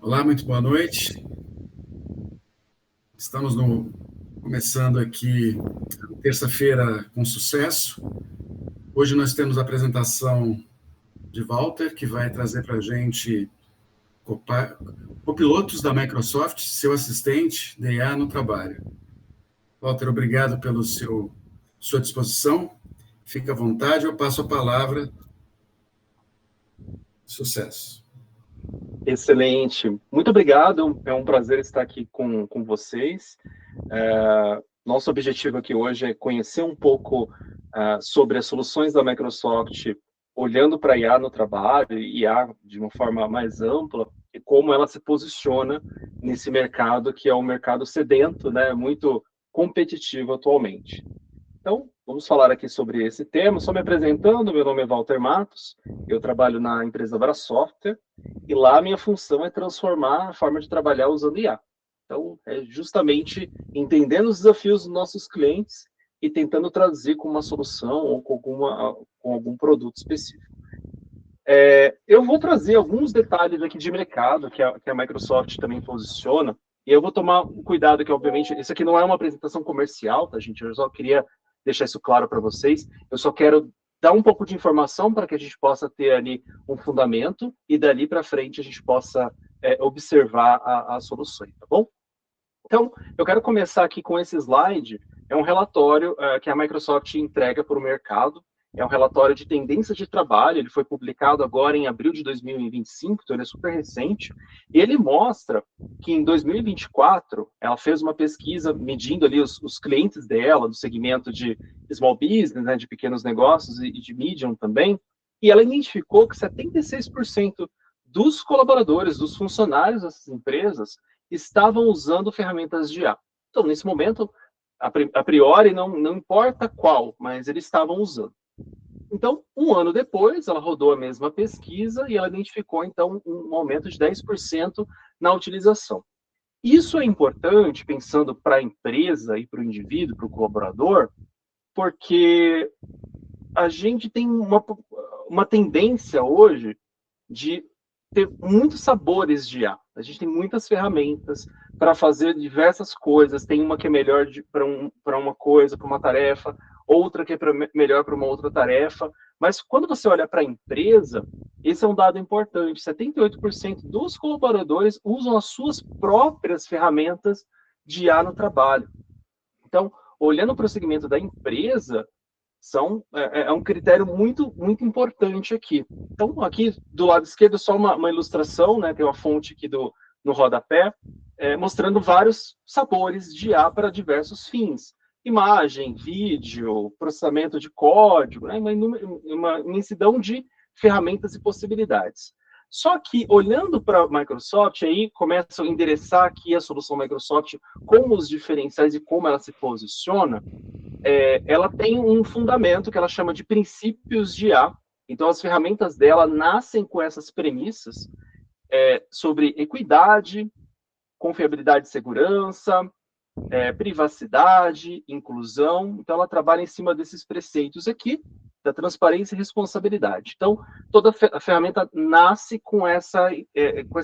Olá, muito boa noite. Estamos começando aqui terça-feira com sucesso. Hoje nós temos a apresentação de Walter, que vai trazer para a gente copilotos da Microsoft, seu assistente de IA no trabalho. Walter, obrigado pela sua disposição. Fique à vontade, eu passo a palavra. Sucesso. Excelente. Muito obrigado. É um prazer estar aqui com vocês. Nosso objetivo aqui hoje é conhecer um pouco sobre as soluções da Microsoft, olhando para a IA no trabalho, IA de uma forma mais ampla, e como ela se posiciona nesse mercado que é um mercado sedento, né, muito competitivo atualmente. Então, vamos falar aqui sobre esse tema. Só me apresentando, meu nome é Walter Matos, eu trabalho na empresa Abra Software, e lá a minha função é transformar a forma de trabalhar usando IA. Então, é justamente entendendo os desafios dos nossos clientes e tentando traduzir com uma solução ou com algum produto específico. Eu vou trazer alguns detalhes aqui de mercado que a Microsoft também posiciona, e eu vou tomar cuidado que, obviamente, isso aqui não é uma apresentação comercial, tá, gente? Eu só queria deixar isso claro para vocês. Eu só quero dar um pouco de informação para que a gente possa ter ali um fundamento e dali para frente a gente possa observar as soluções, tá bom? Então, eu quero começar aqui com esse slide. É um relatório que a Microsoft entrega para o mercado. É um relatório de tendência de trabalho. Ele foi publicado agora em abril de 2025, então ele é super recente. E ele mostra que em 2024, ela fez uma pesquisa medindo ali os clientes dela, do segmento de small business, né, de pequenos negócios e de medium também. E ela identificou que 76% dos colaboradores, dos funcionários dessas empresas, estavam usando ferramentas de IA. Então, nesse momento, a priori, não importa qual, mas eles estavam usando. Então, um ano depois, ela rodou a mesma pesquisa e ela identificou, então, um aumento de 10% na utilização. Isso é importante, pensando para a empresa e para o indivíduo, para o colaborador, porque a gente tem uma tendência hoje de ter muitos sabores de IA. A gente tem muitas ferramentas para fazer diversas coisas. Tem uma que é melhor para uma coisa, para uma tarefa, outra que é melhor para uma outra tarefa. Mas quando você olha para a empresa, esse é um dado importante. 78% dos colaboradores usam as suas próprias ferramentas de IA no trabalho. Então, olhando para o segmento da empresa, é um critério muito, muito importante aqui. Então, aqui do lado esquerdo, só uma ilustração, né? Tem uma fonte aqui no rodapé, mostrando vários sabores de IA para diversos fins. Imagem, vídeo, processamento de código, né? Uma imensidão de ferramentas e possibilidades. Só que, olhando para a Microsoft, aí começa a endereçar aqui a solução Microsoft, como os diferenciais e como ela se posiciona. Ela tem um fundamento que ela chama de princípios de IA. Então, as ferramentas dela nascem com essas premissas sobre equidade, confiabilidade e segurança, privacidade, inclusão. Então, ela trabalha em cima desses preceitos aqui, da transparência e responsabilidade. Então, toda a ferramenta nasce com essa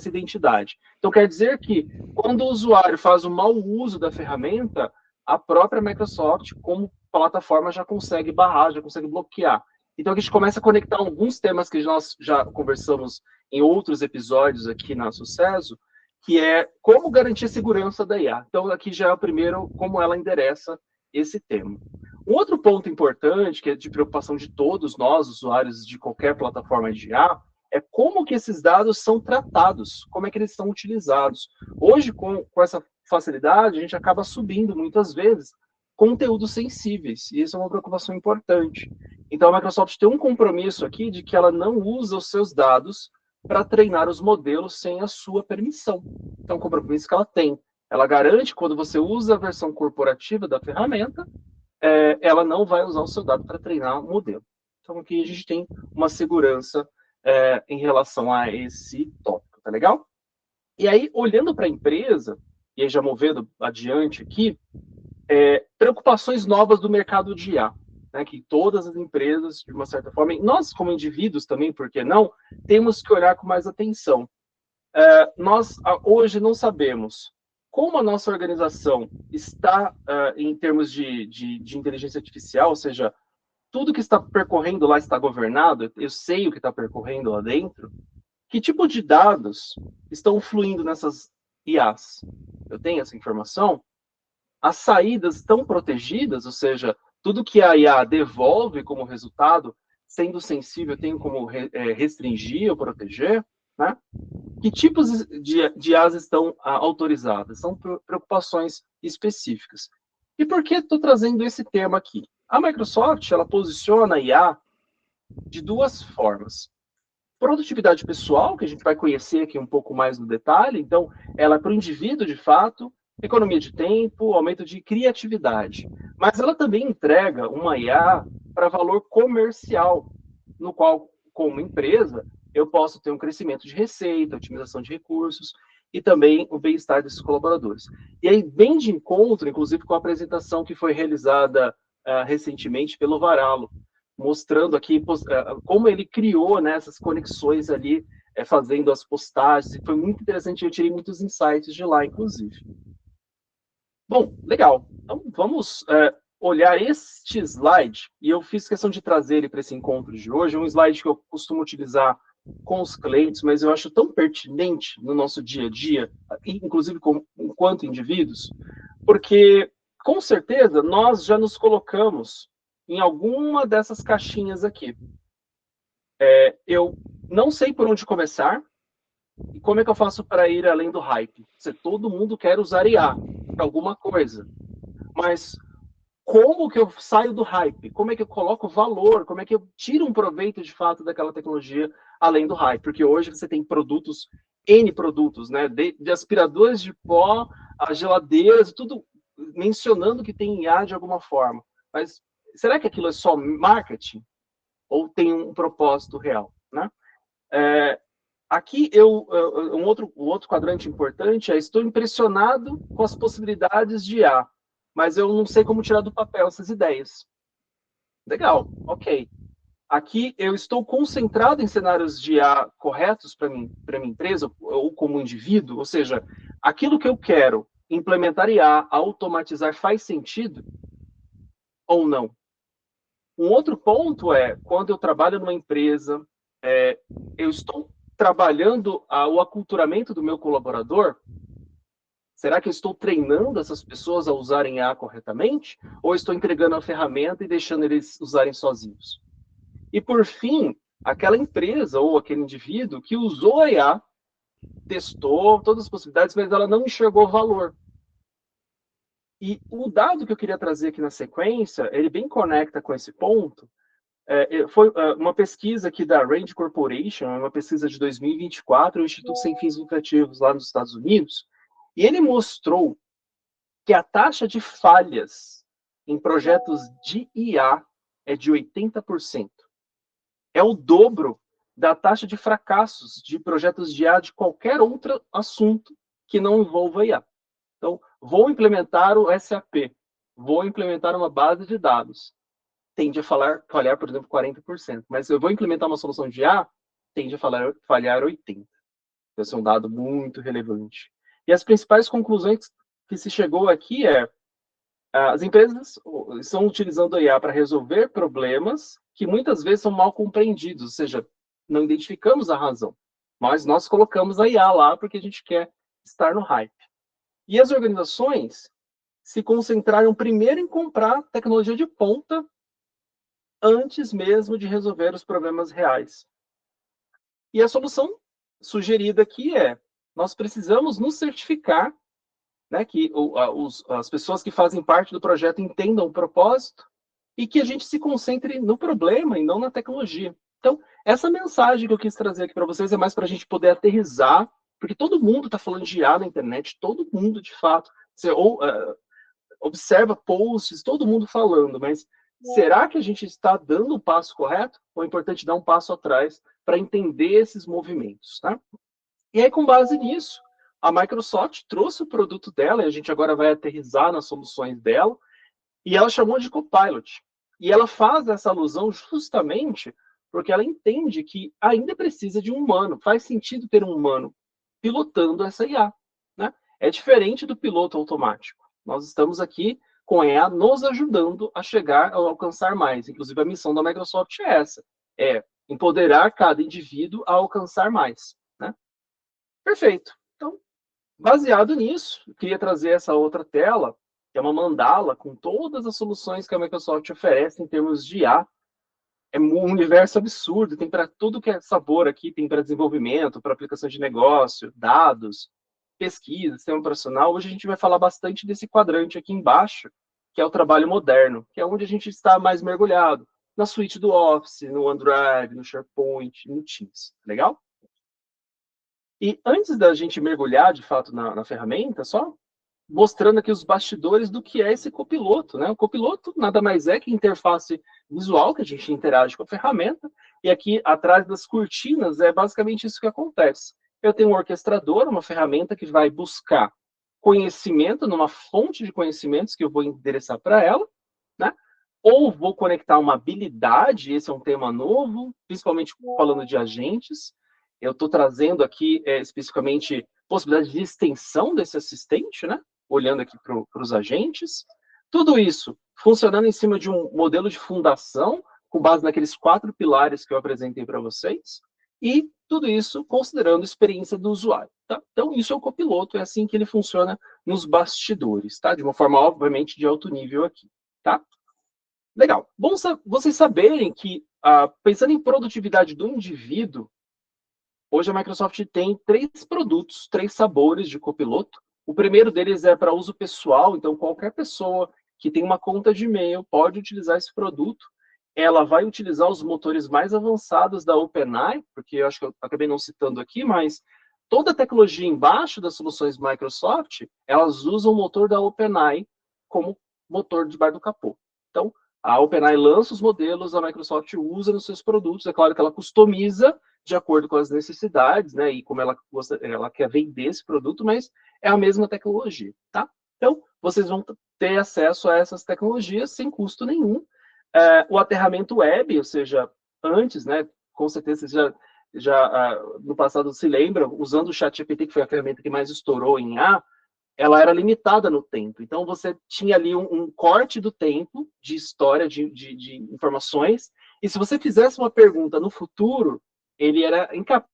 identidade. Então, quer dizer que, quando o usuário faz um mau uso da ferramenta, a própria Microsoft, como plataforma, já consegue barrar, já consegue bloquear. Então, a gente começa a conectar alguns temas que nós já conversamos em outros episódios aqui na Sucesso, que é como garantir a segurança da IA. Então, aqui já é o primeiro, como ela endereça esse tema. Um outro ponto importante, que é de preocupação de todos nós, usuários de qualquer plataforma de IA, é como que esses dados são tratados, como é que eles são utilizados. Hoje, com essa facilidade, a gente acaba subindo, muitas vezes, conteúdos sensíveis, e isso é uma preocupação importante. Então, a Microsoft tem um compromisso aqui de que ela não usa os seus dados para treinar os modelos sem a sua permissão. Então, é um compromisso que ela tem. Ela garante que quando você usa a versão corporativa da ferramenta, ela não vai usar o seu dado para treinar o modelo. Então, aqui a gente tem uma segurança em relação a esse tópico, tá legal? E aí, olhando para a empresa, e aí já movendo adiante aqui, preocupações novas do mercado de IA. Né, que todas as empresas, de uma certa forma, e nós como indivíduos também, por que não, temos que olhar com mais atenção. Nós hoje não sabemos como a nossa organização está em termos de inteligência artificial, ou seja, tudo que está percorrendo lá está governado, eu sei o que está percorrendo lá dentro, que tipo de dados estão fluindo nessas IAs? Eu tenho essa informação? As saídas estão protegidas, ou seja, tudo que a IA devolve como resultado, sendo sensível, eu tenho como restringir ou proteger, né? Que tipos de IAs estão autorizadas? São preocupações específicas. E por que estou trazendo esse tema aqui? A Microsoft, ela posiciona a IA de duas formas. Produtividade pessoal, que a gente vai conhecer aqui um pouco mais no detalhe, então, ela é para o indivíduo, de fato, economia de tempo, aumento de criatividade. Mas ela também entrega uma IA para valor comercial, no qual, como empresa, eu posso ter um crescimento de receita, otimização de recursos e também o bem-estar desses colaboradores. E aí, bem de encontro, inclusive, com a apresentação que foi realizada recentemente pelo Varallo, mostrando aqui como ele criou, né, essas conexões ali, fazendo as postagens, e foi muito interessante, eu tirei muitos insights de lá, inclusive. Bom, legal. Então, vamos olhar este slide, e eu fiz questão de trazer ele para esse encontro de hoje, um slide que eu costumo utilizar com os clientes, mas eu acho tão pertinente no nosso dia a dia, inclusive enquanto indivíduos, porque, com certeza, nós já nos colocamos em alguma dessas caixinhas aqui. Eu não sei por onde começar, e como é que eu faço para ir além do hype? Todo mundo quer usar IA para alguma coisa, mas como que eu saio do hype? Como é que eu coloco valor? Como é que eu tiro um proveito de fato daquela tecnologia além do hype? Porque hoje você tem produtos, N produtos, né? De aspiradores de pó, a geladeiras, tudo mencionando que tem IA de alguma forma. Mas será que aquilo é só marketing? Ou tem um propósito real, né? Aqui, um outro quadrante importante é: estou impressionado com as possibilidades de IA, mas eu não sei como tirar do papel essas ideias. Legal, ok. Aqui, eu estou concentrado em cenários de IA corretos para minha empresa, ou como indivíduo, ou seja, aquilo que eu quero implementar IA, automatizar, faz sentido ou não? Um outro ponto é, quando eu trabalho numa empresa, eu estou trabalhando o aculturamento do meu colaborador. Será que eu estou treinando essas pessoas a usarem IA corretamente? Ou estou entregando a ferramenta e deixando eles usarem sozinhos? E, por fim, aquela empresa ou aquele indivíduo que usou a IA, testou todas as possibilidades, mas ela não enxergou valor. E o dado que eu queria trazer aqui na sequência, ele bem conecta com esse ponto. Foi uma pesquisa aqui da Rand Corporation, uma pesquisa de 2024, o Instituto Sem Fins Lucrativos lá nos Estados Unidos, e ele mostrou que a taxa de falhas em projetos de IA é de 80%. É o dobro da taxa de fracassos de projetos de IA de qualquer outro assunto que não envolva IA. Então, vou implementar o SAP, vou implementar uma base de dados, tende a falhar, por exemplo, 40%. Mas eu vou implementar uma solução de IA, tende a falhar 80%. Esse é um dado muito relevante. E as principais conclusões que se chegou aqui as empresas estão utilizando a IA para resolver problemas que muitas vezes são mal compreendidos, ou seja, não identificamos a razão. Mas nós colocamos a IA lá porque a gente quer estar no hype. E as organizações se concentraram primeiro em comprar tecnologia de ponta antes mesmo de resolver os problemas reais. E a solução sugerida aqui nós precisamos nos certificar, né, que as pessoas que fazem parte do projeto entendam o propósito e que a gente se concentre no problema e não na tecnologia. Então, essa mensagem que eu quis trazer aqui para vocês é mais para a gente poder aterrissar, porque todo mundo está falando de IA na internet, todo mundo, de fato. Você observa posts, todo mundo falando, mas será que a gente está dando o passo correto? Ou é importante dar um passo atrás para entender esses movimentos, tá? E aí, com base nisso, a Microsoft trouxe o produto dela, e a gente agora vai aterrissar nas soluções dela, e ela chamou de Copilot. E ela faz essa alusão justamente porque ela entende que ainda precisa de um humano, faz sentido ter um humano pilotando essa IA, né? É diferente do piloto automático. Nós estamos aqui com a IA nos ajudando a chegar, a alcançar mais. Inclusive, a missão da Microsoft é essa, é empoderar cada indivíduo a alcançar mais, né? Perfeito. Então, baseado nisso, eu queria trazer essa outra tela, que é uma mandala com todas as soluções que a Microsoft oferece em termos de IA. É um universo absurdo, tem para tudo que é sabor aqui, tem para desenvolvimento, para aplicação de negócio, dados, pesquisa, sistema operacional. Hoje a gente vai falar bastante desse quadrante aqui embaixo, que é o trabalho moderno, que é onde a gente está mais mergulhado, na suíte do Office, no OneDrive, no SharePoint, no Teams. Legal? E antes da gente mergulhar, de fato, na ferramenta, só mostrando aqui os bastidores do que é esse copiloto, né? O copiloto nada mais é que a interface visual que a gente interage com a ferramenta, e aqui atrás das cortinas é basicamente isso que acontece. Eu tenho um orquestrador, uma ferramenta que vai buscar conhecimento numa fonte de conhecimentos que eu vou endereçar para ela, né? Ou vou conectar uma habilidade, esse é um tema novo, principalmente falando de agentes. Eu estou trazendo aqui especificamente possibilidade de extensão desse assistente, né? Olhando aqui para os agentes. Tudo isso funcionando em cima de um modelo de fundação, com base naqueles 4 pilares que eu apresentei para vocês, e tudo isso considerando a experiência do usuário. Tá? Então, isso é o copiloto, é assim que ele funciona nos bastidores, tá? De uma forma, obviamente, de alto nível aqui. Tá? Legal. Bom vocês saberem que, pensando em produtividade do indivíduo, hoje a Microsoft tem 3 produtos, 3 sabores de copiloto. O primeiro deles é para uso pessoal, então qualquer pessoa que tem uma conta de e-mail pode utilizar esse produto. Ela vai utilizar os motores mais avançados da OpenAI, porque eu acho que eu acabei não citando aqui, mas toda a tecnologia embaixo das soluções Microsoft, elas usam o motor da OpenAI como motor debaixo do capô. Então, a OpenAI lança os modelos, a Microsoft usa nos seus produtos. É claro que ela customiza de acordo com as necessidades, né, e como ela quer vender esse produto, mas é a mesma tecnologia, tá? Então, vocês vão ter acesso a essas tecnologias sem custo nenhum. O aterramento web, ou seja, antes, né, com certeza vocês já no passado se lembram, usando o ChatGPT, que foi a ferramenta que mais estourou em A, ela era limitada no tempo. Então, você tinha ali um corte do tempo de história, de informações, e se você fizesse uma pergunta no futuro, ele era incapaz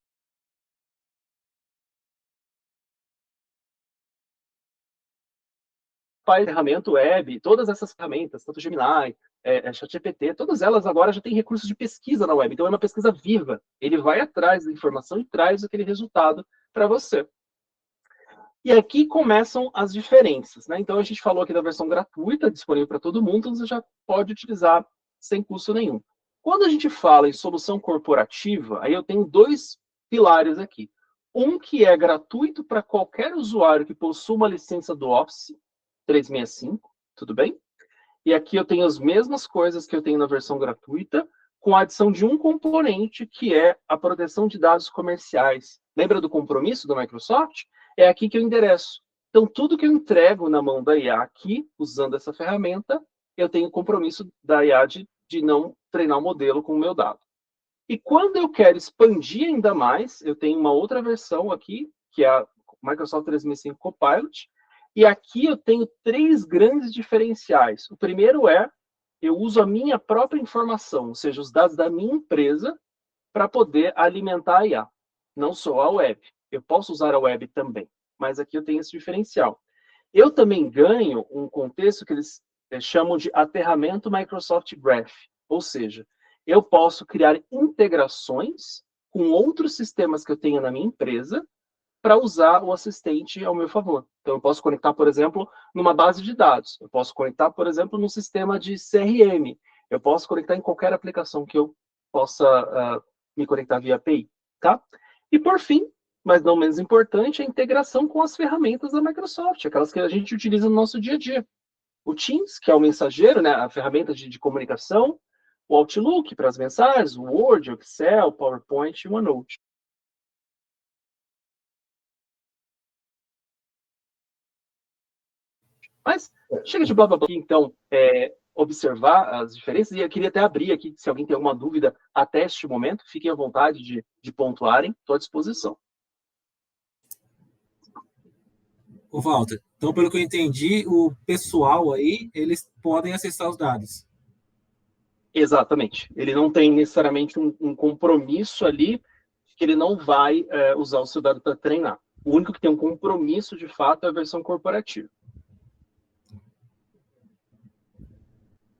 de ferramenta web, todas essas ferramentas, tanto Gemini, ChatGPT, todas elas agora já têm recursos de pesquisa na web. Então, é uma pesquisa viva. Ele vai atrás da informação e traz aquele resultado para você. E aqui começam as diferenças, né? Então, a gente falou aqui da versão gratuita, disponível para todo mundo, então você já pode utilizar sem custo nenhum. Quando a gente fala em solução corporativa, aí eu tenho 2 pilares aqui. Um que é gratuito para qualquer usuário que possua uma licença do Office 365, tudo bem? E aqui eu tenho as mesmas coisas que eu tenho na versão gratuita, com a adição de um componente, que é a proteção de dados comerciais. Lembra do compromisso da Microsoft? É aqui que eu endereço. Então, tudo que eu entrego na mão da IA aqui, usando essa ferramenta, eu tenho compromisso da IA de não treinar o modelo com o meu dado. E quando eu quero expandir ainda mais, eu tenho uma outra versão aqui, que é a Microsoft 365 Copilot, e aqui eu tenho 3 grandes diferenciais. O primeiro é, eu uso a minha própria informação, ou seja, os dados da minha empresa, para poder alimentar a IA. Não só a web. Eu posso usar a web também, mas aqui eu tenho esse diferencial. Eu também ganho um contexto que eles chamam de aterramento Microsoft Graph, ou seja, eu posso criar integrações com outros sistemas que eu tenho na minha empresa para usar o assistente ao meu favor. Então, eu posso conectar, por exemplo, numa base de dados. Eu posso conectar, por exemplo, num sistema de CRM. Eu posso conectar em qualquer aplicação que eu possa me conectar via API. Tá? E, por fim, mas não menos importante, a integração com as ferramentas da Microsoft, aquelas que a gente utiliza no nosso dia a dia. O Teams, que é o mensageiro, né, a ferramenta de comunicação, o Outlook para as mensagens, o Word, o Excel, o PowerPoint e o OneNote. Mas chega de blá blá blá, então, observar as diferenças, e eu queria até abrir aqui, se alguém tem alguma dúvida até este momento, fiquem à vontade de pontuarem, estou à disposição. Ô, Walter, então, pelo que eu entendi, o pessoal aí, eles podem acessar os dados. Exatamente. Ele não tem necessariamente um compromisso ali de que ele não vai usar o seu dado para treinar. O único que tem um compromisso, de fato, é a versão corporativa.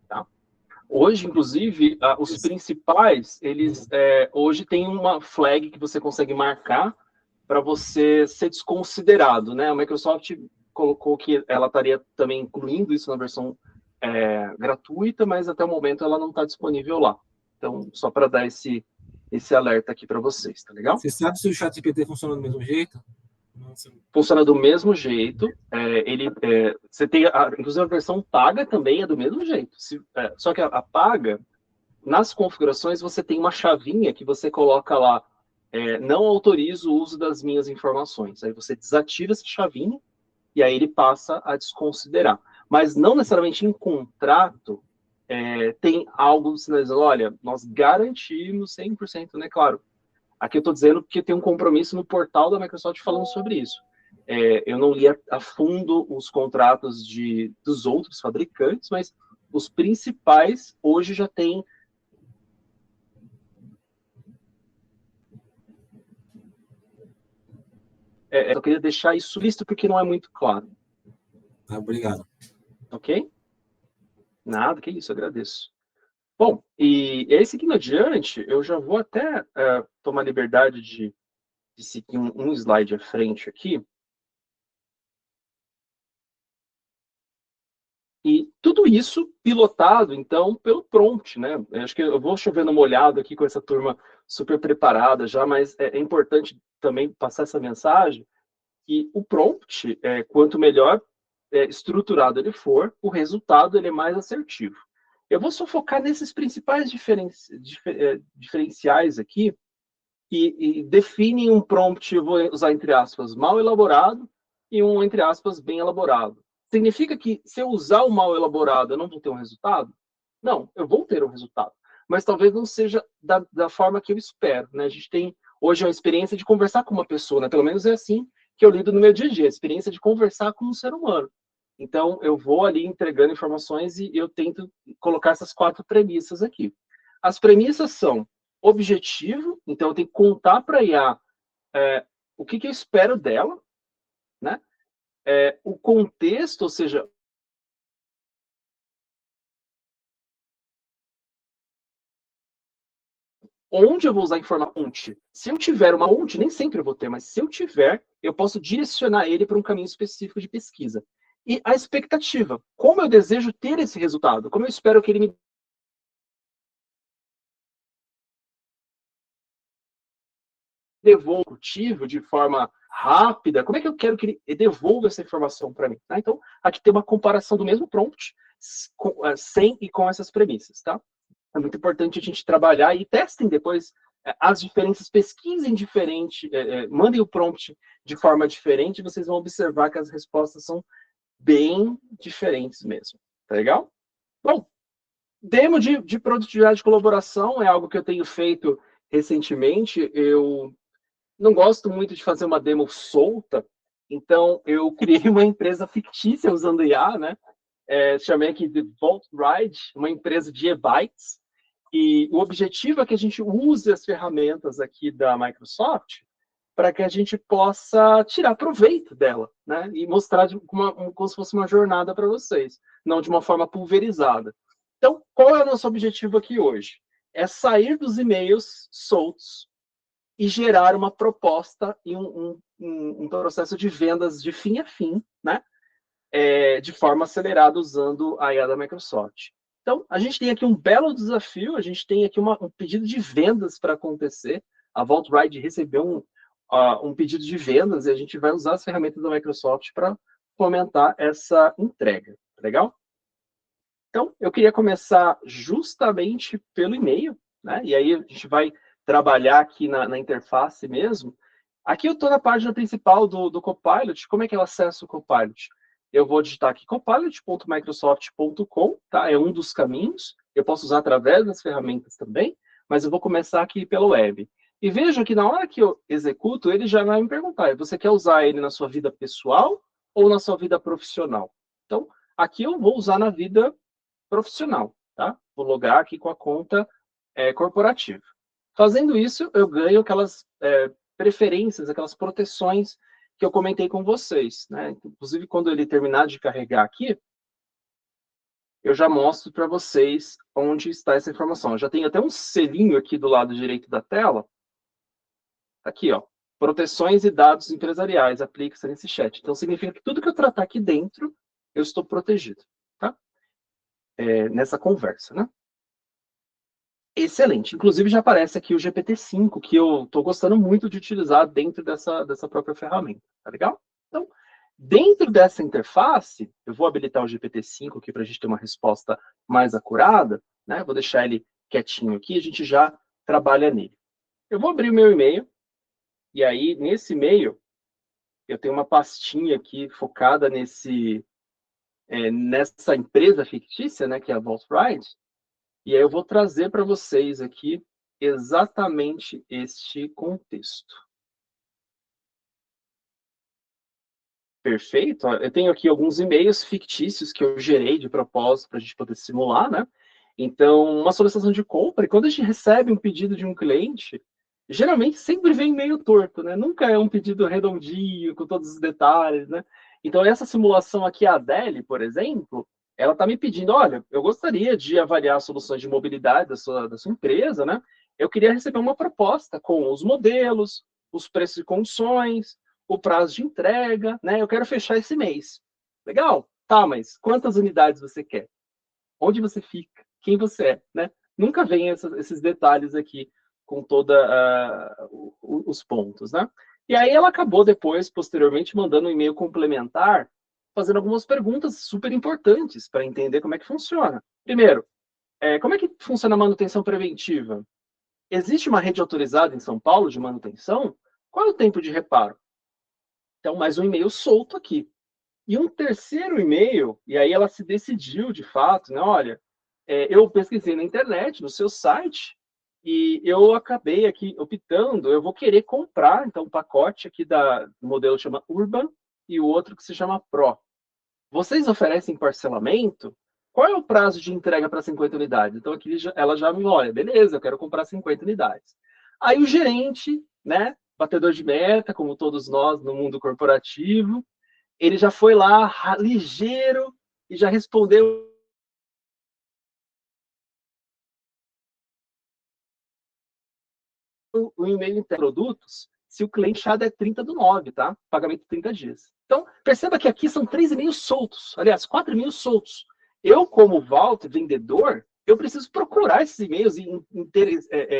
Tá? Hoje, inclusive, os principais, eles hoje tem uma flag que você consegue marcar para você ser desconsiderado, né? A Microsoft colocou que ela estaria também incluindo isso na versão gratuita, mas até o momento ela não está disponível lá. Então, só para dar esse alerta aqui para vocês, tá legal? Você sabe se o ChatGPT funciona do mesmo jeito? Funciona do mesmo jeito. Você tem, inclusive, a versão paga também é do mesmo jeito. Só que a paga, nas configurações, você tem uma chavinha que você coloca lá, não autorizo o uso das minhas informações. Aí você desativa essa chavinha e aí ele passa a desconsiderar. Mas não necessariamente em contrato tem algo sinalizando, olha, nós garantimos 100%, né? Claro, aqui eu estou dizendo que tem um compromisso no portal da Microsoft falando sobre isso. Eu não li a fundo os contratos dos outros fabricantes, mas os principais hoje já têm. Eu queria deixar isso listo porque não é muito claro. Obrigado. Ok? Nada, que isso, agradeço. Bom, e aí seguindo adiante, eu já vou até tomar liberdade de seguir um slide à frente aqui. E tudo isso pilotado, então, pelo prompt, né? Eu acho que eu vou chovendo molhado aqui com essa turma super preparada já, mas é importante também passar essa mensagem que o prompt, quanto melhor estruturado ele for, o resultado ele é mais assertivo. Eu vou só focar nesses principais diferenciais aqui e definem um prompt, eu vou usar entre aspas, mal elaborado e um, entre aspas, bem elaborado. Significa que se eu usar o mal elaborado, eu não vou ter um resultado? Não, eu vou ter um resultado. Mas talvez não seja da forma que eu espero. Né? A gente tem hoje uma experiência de conversar com uma pessoa, né? Pelo menos é assim que eu lido no meu dia a dia, a experiência de conversar com um ser humano. Então, eu vou ali entregando informações e eu tento colocar essas 4 premissas aqui. As premissas são objetivo, então eu tenho que contar para a IA o que eu espero dela, né? O contexto, ou seja, onde eu vou usar a informação? Se eu tiver uma fonte, nem sempre eu vou ter, mas se eu tiver, eu posso direcionar ele para um caminho específico de pesquisa. E a expectativa, como eu desejo ter esse resultado, como eu espero que ele me devolva de forma rápida, como é que eu quero que ele devolva essa informação para mim? Tá? Então, aqui tem uma comparação do mesmo prompt, sem e com essas premissas, tá? É muito importante a gente trabalhar e testem depois as diferenças, pesquisem diferente, mandem o prompt de forma diferente, vocês vão observar que as respostas são bem diferentes mesmo. Tá legal? Bom, demo de produtividade de colaboração é algo que eu tenho feito recentemente. Eu não gosto muito de fazer uma demo solta, então eu criei uma empresa fictícia usando IA, né? Chamei aqui de Vault Ride, uma empresa de e-bytes, e o objetivo é que a gente use as ferramentas aqui da Microsoft para que a gente possa tirar proveito dela, né? E mostrar como se fosse uma jornada para vocês, não de uma forma pulverizada. Então, qual é o nosso objetivo aqui hoje? É sair dos e-mails soltos e gerar uma proposta e um processo de vendas de fim a fim, né? De forma acelerada usando a IA da Microsoft. Então, a gente tem aqui um belo desafio, a gente tem aqui um pedido de vendas para acontecer. A VaultRide recebeu um pedido de vendas e a gente vai usar as ferramentas da Microsoft para fomentar essa entrega. Legal? Então, eu queria começar justamente pelo e-mail, né? E aí a gente vai trabalhar aqui na interface mesmo. Aqui eu estou na página principal do Copilot. Como é que eu acesso o Copilot? Eu vou digitar aqui copilot.microsoft.com, tá? É um dos caminhos. Eu posso usar através das ferramentas também, mas eu vou começar aqui pelo web. E veja que na hora que eu executo, ele já vai me perguntar, você quer usar ele na sua vida pessoal ou na sua vida profissional? Então, aqui eu vou usar na vida profissional, tá? Vou logar aqui com a conta corporativa. Fazendo isso, eu ganho aquelas preferências, aquelas proteções que eu comentei com vocês, né? Inclusive, quando ele terminar de carregar aqui, eu já mostro para vocês onde está essa informação. Eu já tenho até um selinho aqui do lado direito da tela. Aqui, ó. Proteções e dados empresariais, aplica-se nesse chat. Então, significa que tudo que eu tratar aqui dentro, eu estou protegido, tá? Nessa conversa, né? Excelente. Inclusive, já aparece aqui o GPT-5, que eu estou gostando muito de utilizar dentro dessa própria ferramenta. Tá legal? Então, dentro dessa interface, eu vou habilitar o GPT-5 aqui para a gente ter uma resposta mais acurada, né? Vou deixar ele quietinho aqui, a gente já trabalha nele. Eu vou abrir o meu e-mail, e aí, nesse e-mail, eu tenho uma pastinha aqui focada nessa empresa fictícia, né, que é a VaultRide, e aí eu vou trazer para vocês aqui exatamente este contexto. Perfeito. Eu tenho aqui alguns e-mails fictícios que eu gerei de propósito para a gente poder simular, né? Então, uma solicitação de compra, e quando a gente recebe um pedido de um cliente, geralmente sempre vem meio torto, né? Nunca é um pedido redondinho, com todos os detalhes, né? Então, essa simulação aqui, a Adele, por exemplo, ela está me pedindo, olha, eu gostaria de avaliar soluções de mobilidade da sua empresa, né? Eu queria receber uma proposta com os modelos, os preços e condições, o prazo de entrega, né? Eu quero fechar esse mês. Legal? Tá, mas quantas unidades você quer? Onde você fica? Quem você é, né? Nunca vem esses detalhes aqui com todos os pontos, né? E aí ela acabou depois, posteriormente, mandando um e-mail complementar, fazendo algumas perguntas super importantes para entender como é que funciona. Primeiro, como é que funciona a manutenção preventiva? Existe uma rede autorizada em São Paulo de manutenção? Qual é o tempo de reparo? Então, mais um e-mail solto aqui. E um terceiro e-mail, e aí ela se decidiu, de fato, né? Olha, eu pesquisei na internet, no seu site, e eu acabei aqui optando, eu vou querer comprar, então, um pacote aqui do modelo que chama Urban e o outro que se chama Pro. Vocês oferecem parcelamento? Qual é o prazo de entrega para 50 unidades? Então, aqui ela já me olha, beleza, eu quero comprar 50 unidades. Aí o gerente, né, batedor de meta, como todos nós no mundo corporativo, ele já foi lá ligeiro e já respondeu o e-mail de produtos se o cliente já der 30/9, tá? Pagamento 30 dias. Então, perceba que aqui são 3 e-mails soltos. Aliás, 4 e-mails soltos. Eu, como Walter, vendedor, eu preciso procurar esses e-mails e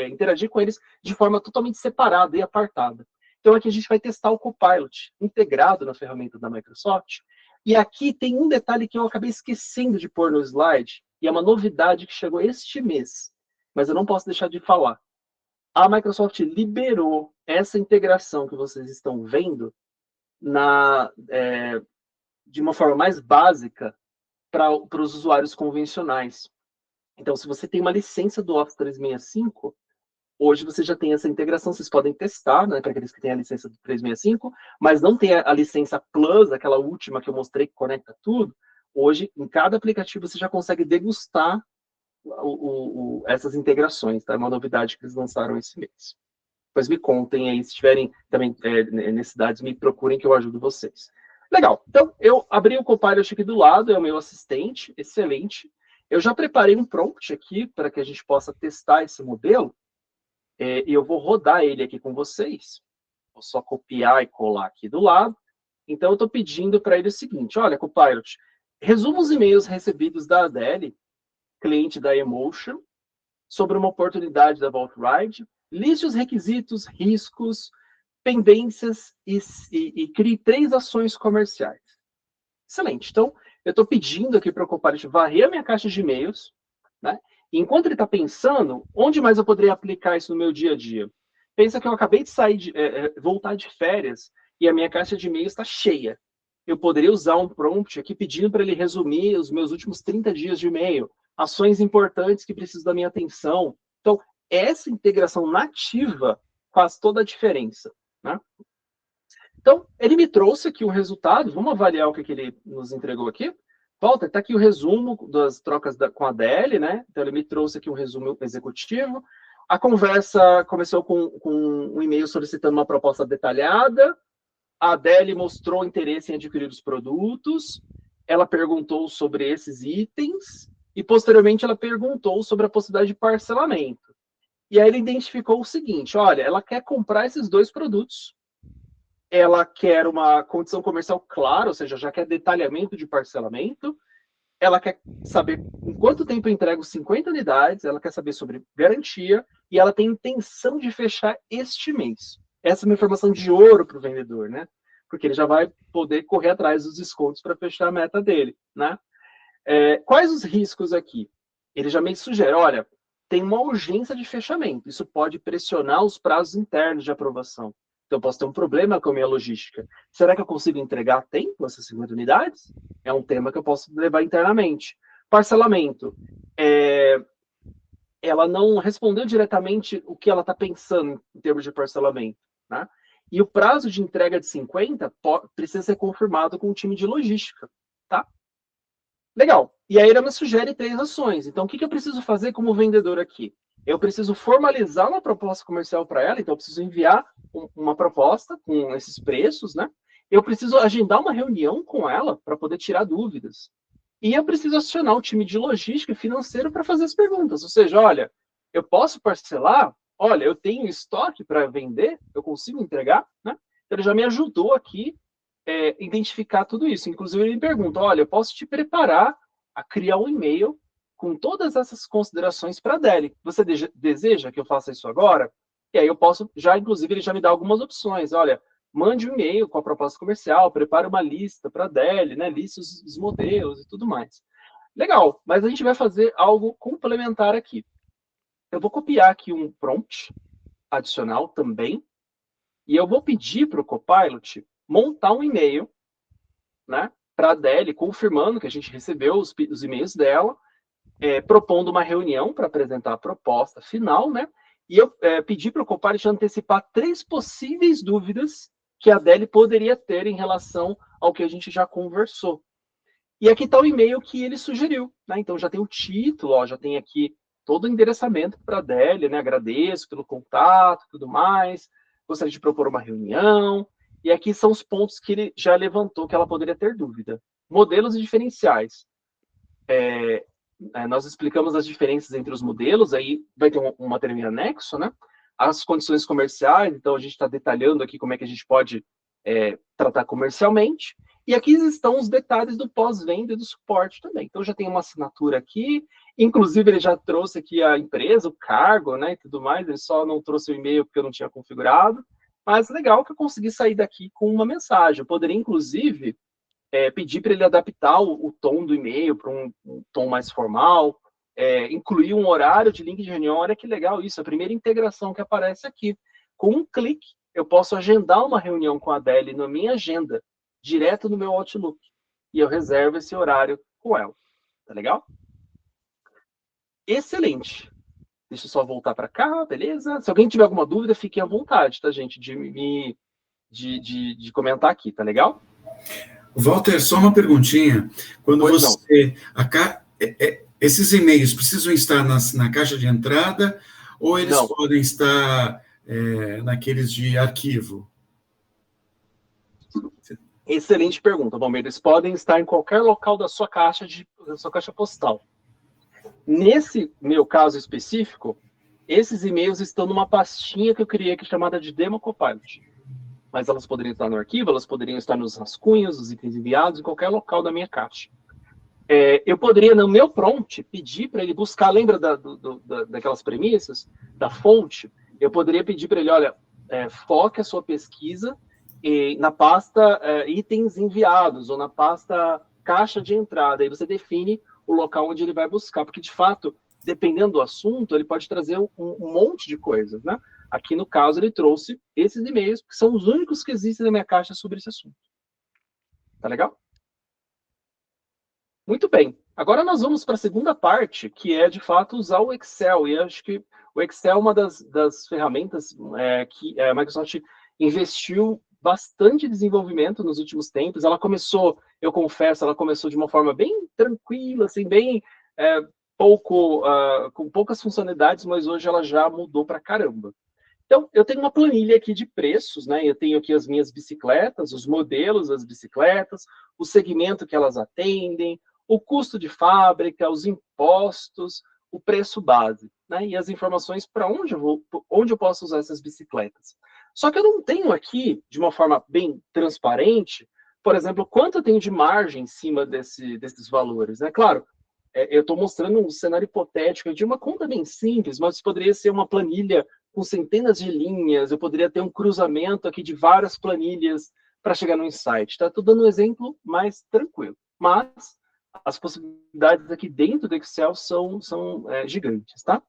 interagir com eles de forma totalmente separada e apartada. Então, aqui a gente vai testar o Copilot integrado na ferramenta da Microsoft. E aqui tem um detalhe que eu acabei esquecendo de pôr no slide, e é uma novidade que chegou este mês, mas eu não posso deixar de falar. A Microsoft liberou essa integração que vocês estão vendo de uma forma mais básica para os usuários convencionais. Então, se você tem uma licença do Office 365, hoje você já tem essa integração, vocês podem testar, né, para aqueles que têm a licença do 365, mas não tem a licença Plus, aquela última que eu mostrei que conecta tudo. Hoje, em cada aplicativo, você já consegue degustar essas integrações, tá? É uma novidade que eles lançaram esse mês. Depois me contem aí, se tiverem também necessidades, me procurem que eu ajudo vocês. Legal, então eu abri o Copilot aqui do lado, é o meu assistente, excelente. Eu já preparei um prompt aqui para que a gente possa testar esse modelo, e eu vou rodar ele aqui com vocês. Vou só copiar e colar aqui do lado. Então eu estou pedindo para ele o seguinte, olha, Copilot, resuma os e-mails recebidos da Adele, cliente da Emotion, sobre uma oportunidade da VaultRide, liste os requisitos, riscos, pendências e crie 3 ações comerciais. Excelente. Então, eu estou pedindo aqui para o Copilot varrer a minha caixa de e-mails, né? E enquanto ele está pensando, onde mais eu poderia aplicar isso no meu dia a dia? Pensa que eu acabei de voltar de férias e a minha caixa de e-mails está cheia. Eu poderia usar um prompt aqui pedindo para ele resumir os meus últimos 30 dias de e-mail, ações importantes que precisam da minha atenção. Então, essa integração nativa faz toda a diferença, né? Então, ele me trouxe aqui o resultado, vamos avaliar o que ele nos entregou aqui. Volta, está aqui o resumo das trocas com a DL, né? Então, ele me trouxe aqui um resumo executivo. A conversa começou com um e-mail solicitando uma proposta detalhada. A Adele mostrou interesse em adquirir os produtos. Ela perguntou sobre esses itens. E, posteriormente, ela perguntou sobre a possibilidade de parcelamento. E aí ele identificou o seguinte, olha, ela quer comprar esses 2 produtos. Ela quer uma condição comercial clara, ou seja, já quer detalhamento de parcelamento. Ela quer saber em quanto tempo eu entrego 50 unidades, ela quer saber sobre garantia, e ela tem intenção de fechar este mês. Essa é uma informação de ouro para o vendedor, né? Porque ele já vai poder correr atrás dos descontos para fechar a meta dele, né? Quais os riscos aqui? Ele já me sugere, olha, tem uma urgência de fechamento, isso pode pressionar os prazos internos de aprovação. Então, eu posso ter um problema com a minha logística. Será que eu consigo entregar a tempo essas 50 unidades? É um tema que eu posso levar internamente. Parcelamento. Ela não respondeu diretamente o que ela está pensando em termos de parcelamento, né? E o prazo de entrega de 50 precisa ser confirmado com o time de logística, tá? Legal. E aí ela me sugere 3 ações. Então, o que eu preciso fazer como vendedor aqui? Eu preciso formalizar uma proposta comercial para ela, então eu preciso enviar uma proposta com esses preços, né? Eu preciso agendar uma reunião com ela para poder tirar dúvidas. E eu preciso acionar o time de logística e financeiro para fazer as perguntas. Ou seja, olha, eu posso parcelar? Olha, eu tenho estoque para vender? Eu consigo entregar? Né? Então, ele já me ajudou aqui identificar tudo isso. Inclusive, ele me pergunta, olha, eu posso te preparar a criar um e-mail com todas essas considerações para a Adele. Você deseja que eu faça isso agora? E aí eu posso, inclusive, ele já me dá algumas opções. Olha, mande um e-mail com a proposta comercial, prepare uma lista para a Adele, né? Liste os modelos e tudo mais. Legal, mas a gente vai fazer algo complementar aqui. Eu vou copiar aqui um prompt adicional também, e eu vou pedir para o Copilot montar um e-mail, né, para a Adele, confirmando que a gente recebeu os e-mails dela, propondo uma reunião para apresentar a proposta final, né? E eu pedi para o Copilot antecipar 3 possíveis dúvidas que a Adele poderia ter em relação ao que a gente já conversou. E aqui está o e-mail que ele sugeriu, né? Então já tem o título, ó, já tem aqui todo o endereçamento para a Adele, né? Agradeço pelo contato, tudo mais. Gostaria de propor uma reunião. E aqui são os pontos que ele já levantou que ela poderia ter dúvida. Modelos e diferenciais. Nós explicamos as diferenças entre os modelos, aí vai ter um material em anexo, né? As condições comerciais, então a gente está detalhando aqui como é que a gente pode tratar comercialmente. E aqui estão os detalhes do pós-venda e do suporte também. Então já tem uma assinatura aqui, inclusive ele já trouxe aqui a empresa, o cargo, né, e tudo mais, ele só não trouxe o e-mail porque eu não tinha configurado, mas legal que eu consegui sair daqui com uma mensagem. Eu poderia, inclusive, pedir para ele adaptar o tom do e-mail para um tom mais formal, incluir um horário de link de reunião. Olha que legal isso, a primeira integração que aparece aqui. Com um clique, eu posso agendar uma reunião com a Adele na minha agenda, direto no meu Outlook, e eu reservo esse horário com ela. Tá legal? Excelente. Deixa eu só voltar para cá, beleza? Se alguém tiver alguma dúvida, fiquem à vontade, tá, gente? De comentar aqui, tá legal? Walter, só uma perguntinha. Quando Pois você... esses e-mails precisam estar na caixa de entrada ou eles podem estar naqueles de arquivo? Excelente pergunta, Bom. Eles podem estar em qualquer local da sua caixa postal. Nesse meu caso específico, esses e-mails estão numa pastinha que eu criei aqui chamada de Demo Copilot. Mas elas poderiam estar no arquivo, elas poderiam estar nos rascunhos, nos itens enviados, em qualquer local da minha caixa. Eu poderia, no meu prompt, pedir para ele buscar, lembra daquelas premissas, da fonte? Eu poderia pedir para ele, olha, foque a sua pesquisa na pasta itens enviados, ou na pasta caixa de entrada, aí você define o local onde ele vai buscar, porque, de fato, dependendo do assunto, ele pode trazer um monte de coisas, né? Aqui, no caso, ele trouxe esses e-mails, que são os únicos que existem na minha caixa sobre esse assunto. Tá legal? Muito bem. Agora nós vamos para a segunda parte, que é, de fato, usar o Excel. E acho que o Excel é uma das ferramentas que a Microsoft investiu bastante desenvolvimento nos últimos tempos. Ela começou, eu confesso, ela começou de uma forma bem tranquila, assim, bem com poucas funcionalidades, mas hoje ela já mudou para caramba. Então, eu tenho uma planilha aqui de preços, né? Eu tenho aqui as minhas bicicletas, os modelos das bicicletas, o segmento que elas atendem, o custo de fábrica, os impostos, o preço base, né? E as informações para onde eu posso usar essas bicicletas. Só que eu não tenho aqui, de uma forma bem transparente, por exemplo, quanto eu tenho de margem em cima desses valores, né? Claro, eu estou mostrando um cenário hipotético de uma conta bem simples, mas poderia ser uma planilha com centenas de linhas, eu poderia ter um cruzamento aqui de várias planilhas para chegar no insight, tá? Estou dando um exemplo mais tranquilo, mas as possibilidades aqui dentro do Excel são gigantes, tá?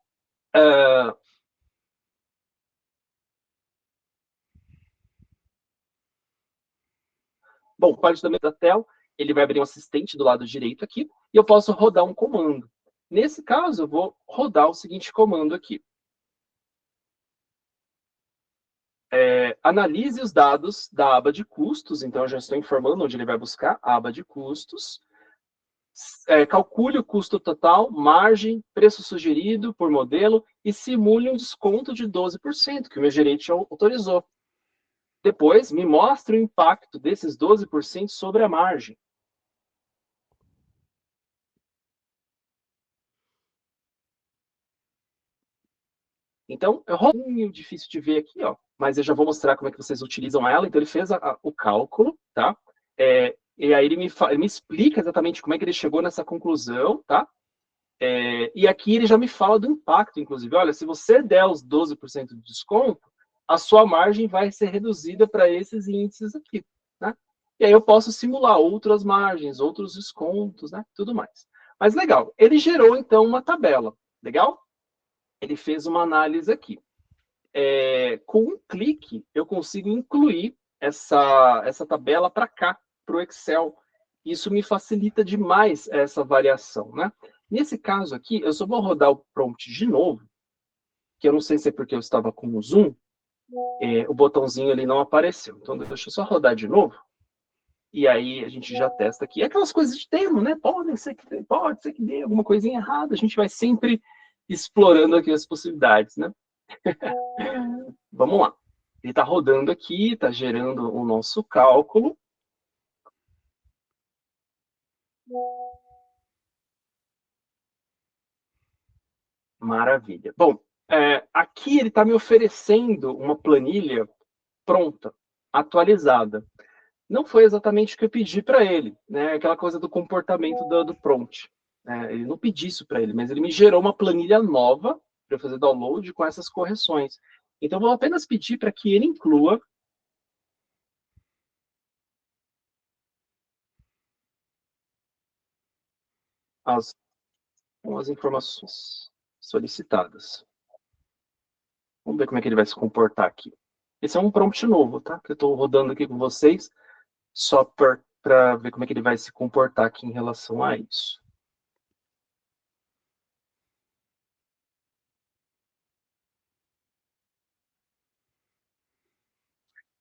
Bom, o pareamento da tela, ele vai abrir um assistente do lado direito aqui, e eu posso rodar um comando. Nesse caso, eu vou rodar o seguinte comando aqui. Analise os dados da aba de custos, então eu já estou informando onde ele vai buscar, a aba de custos. Calcule o custo total, margem, preço sugerido por modelo e simule um desconto de 12%, que o meu gerente autorizou. Depois, me mostre o impacto desses 12% sobre a margem. Então, é um pouquinho difícil de ver aqui, ó, mas eu já vou mostrar como é que vocês utilizam ela. Então, ele fez o cálculo, tá? E aí ele me explica exatamente como é que ele chegou nessa conclusão, tá? E aqui ele já me fala do impacto, inclusive. Olha, se você der os 12% de desconto, a sua margem vai ser reduzida para esses índices aqui, né? E aí eu posso simular outras margens, outros descontos, né? Tudo mais. Mas legal, ele gerou então uma tabela, legal? Ele fez uma análise aqui. Com um clique, eu consigo incluir essa tabela para cá, para o Excel. Isso me facilita demais essa variação, né? Nesse caso aqui, eu só vou rodar o prompt de novo, que eu não sei se é porque eu estava com o zoom, o botãozinho ele não apareceu. Então, deixa eu só rodar de novo, e aí a gente já testa aqui. É aquelas coisas de termo, né? Pode ser que dê alguma coisinha errada, a gente vai sempre explorando aqui as possibilidades, né? Vamos lá. Ele está rodando aqui, está gerando o nosso cálculo. Maravilha. Bom, aqui ele está me oferecendo uma planilha pronta, atualizada. Não foi exatamente o que eu pedi para ele, né? Aquela coisa do comportamento do prompt. Ele não pedi isso para ele, mas ele me gerou uma planilha nova para eu fazer download com essas correções. Então, eu vou apenas pedir para que ele inclua as informações solicitadas. Vamos ver como é que ele vai se comportar aqui. Esse é um prompt novo, tá? Que eu estou rodando aqui com vocês, só para ver como é que ele vai se comportar aqui em relação a isso.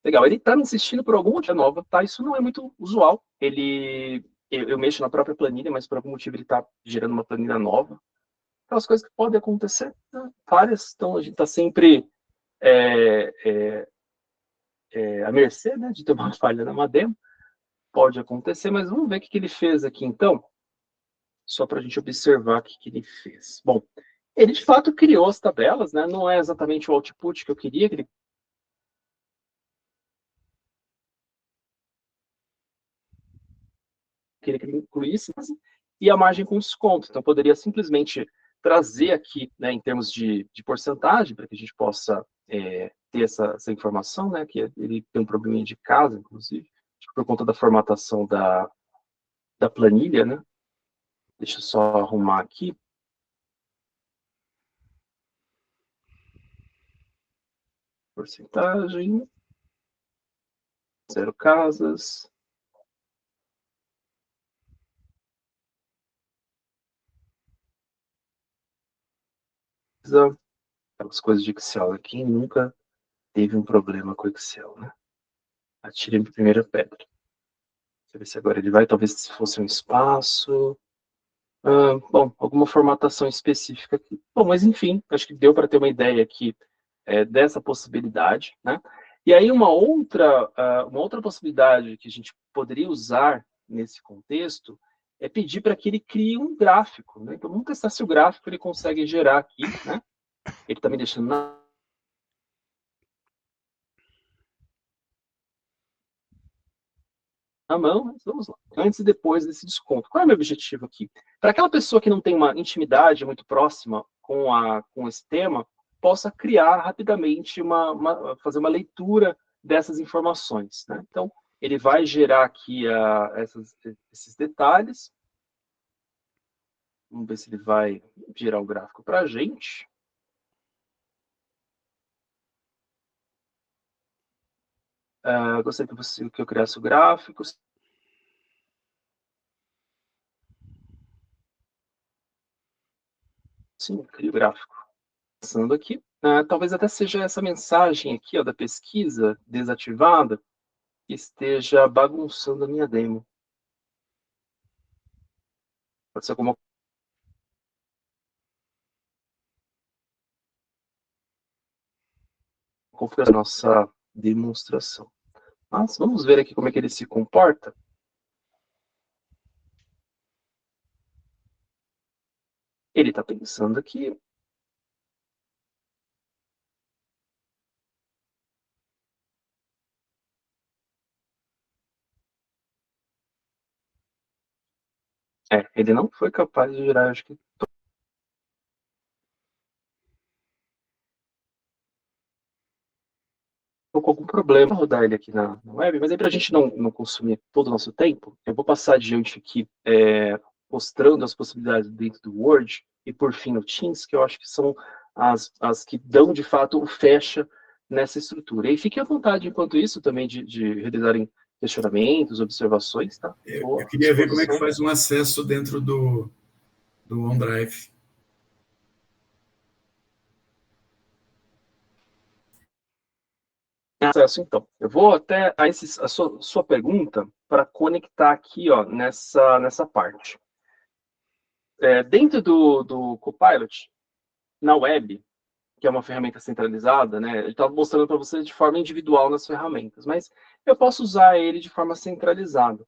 Legal, ele está me insistindo por algum motivo nova, tá? Isso não é muito usual. Eu mexo na própria planilha, mas por algum motivo ele está gerando uma planilha nova. Aquelas coisas que podem acontecer, né? Várias, então a gente está sempre à mercê, né, de ter uma falha na demo. Pode acontecer, mas vamos ver o que ele fez aqui, então, só para a gente observar o que ele fez. Bom, ele de fato criou as tabelas, né? Não é exatamente o output que eu queria que ele incluísse, e a margem com desconto. Então, poderia simplesmente trazer aqui, né, em termos de porcentagem, para que a gente possa ter essa informação, né, que ele tem um probleminha de casa, inclusive, por conta da formatação da planilha, né? Deixa eu só arrumar aqui. Porcentagem. 0 casas. Aquelas coisas de Excel. Quem nunca teve um problema com Excel, né? Atire a primeira pedra. Deixa eu ver se agora ele vai, talvez se fosse um espaço. Bom, alguma formatação específica aqui. Bom, mas enfim, acho que deu para ter uma ideia aqui dessa possibilidade, né? E aí uma outra possibilidade que a gente poderia usar nesse contexto é pedir para que ele crie um gráfico, né? Então vamos testar se o gráfico ele consegue gerar aqui, né? Ele está me deixando na mão, mas vamos lá. Antes e depois desse desconto. Qual é o meu objetivo aqui? Para aquela pessoa que não tem uma intimidade muito próxima com esse tema, possa criar rapidamente fazer uma leitura dessas informações, né? Então, ele vai gerar aqui esses detalhes. Vamos ver se ele vai gerar o gráfico para a gente. Gostaria que eu criasse o gráfico. Sim, crio o gráfico. Passando aqui. Talvez até seja essa mensagem aqui, ó, da pesquisa desativada, que esteja bagunçando a minha demo. Pode ser alguma configuração da nossa demonstração. Mas vamos ver aqui como é que ele se comporta. Ele está pensando aqui. Ele não foi capaz de gerar, acho que com algum problema rodar ele aqui na web, mas aí para a gente não consumir todo o nosso tempo, eu vou passar adiante aqui mostrando as possibilidades dentro do Word e por fim no Teams, que eu acho que são as que dão de fato o fecha nessa estrutura. E fiquem à vontade enquanto isso também de realizarem questionamentos, observações, tá? Eu queria ver como é que faz um acesso dentro do OneDrive. Acesso, então. Eu vou até a sua pergunta para conectar aqui, ó, nessa parte. Dentro do Copilot, na web, que é uma ferramenta centralizada, né? Ele está mostrando para você de forma individual nas ferramentas, mas eu posso usar ele de forma centralizada.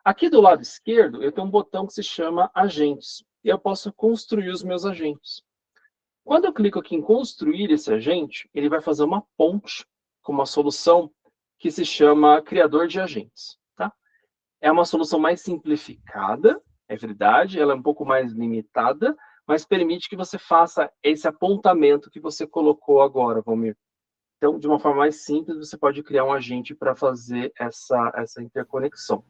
Aqui do lado esquerdo, eu tenho um botão que se chama Agentes, e eu posso construir os meus agentes. Quando eu clico aqui em construir esse agente, ele vai fazer uma ponte com uma solução que se chama Criador de Agentes. Tá? É uma solução mais simplificada, é verdade, ela é um pouco mais limitada, mas permite que você faça esse apontamento que você colocou agora, Valmir. Então, de uma forma mais simples, você pode criar um agente para fazer essa interconexão.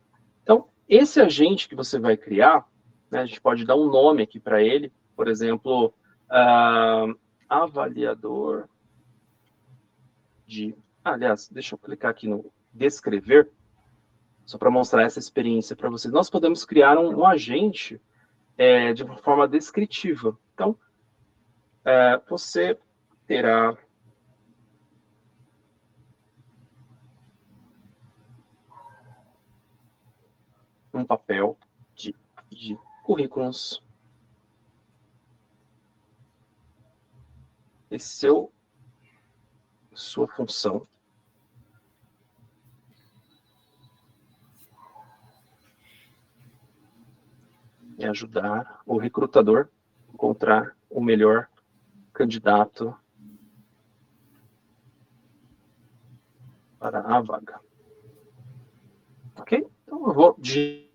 Então, esse agente que você vai criar, né, a gente pode dar um nome aqui para ele, por exemplo, avaliador de... aliás, deixa eu clicar aqui no descrever, só para mostrar essa experiência para vocês. Nós podemos criar um agente de uma forma descritiva. Então, você terá um papel de currículos. E sua função é ajudar o recrutador a encontrar o melhor candidato para a vaga. Ok? Então eu vou digitar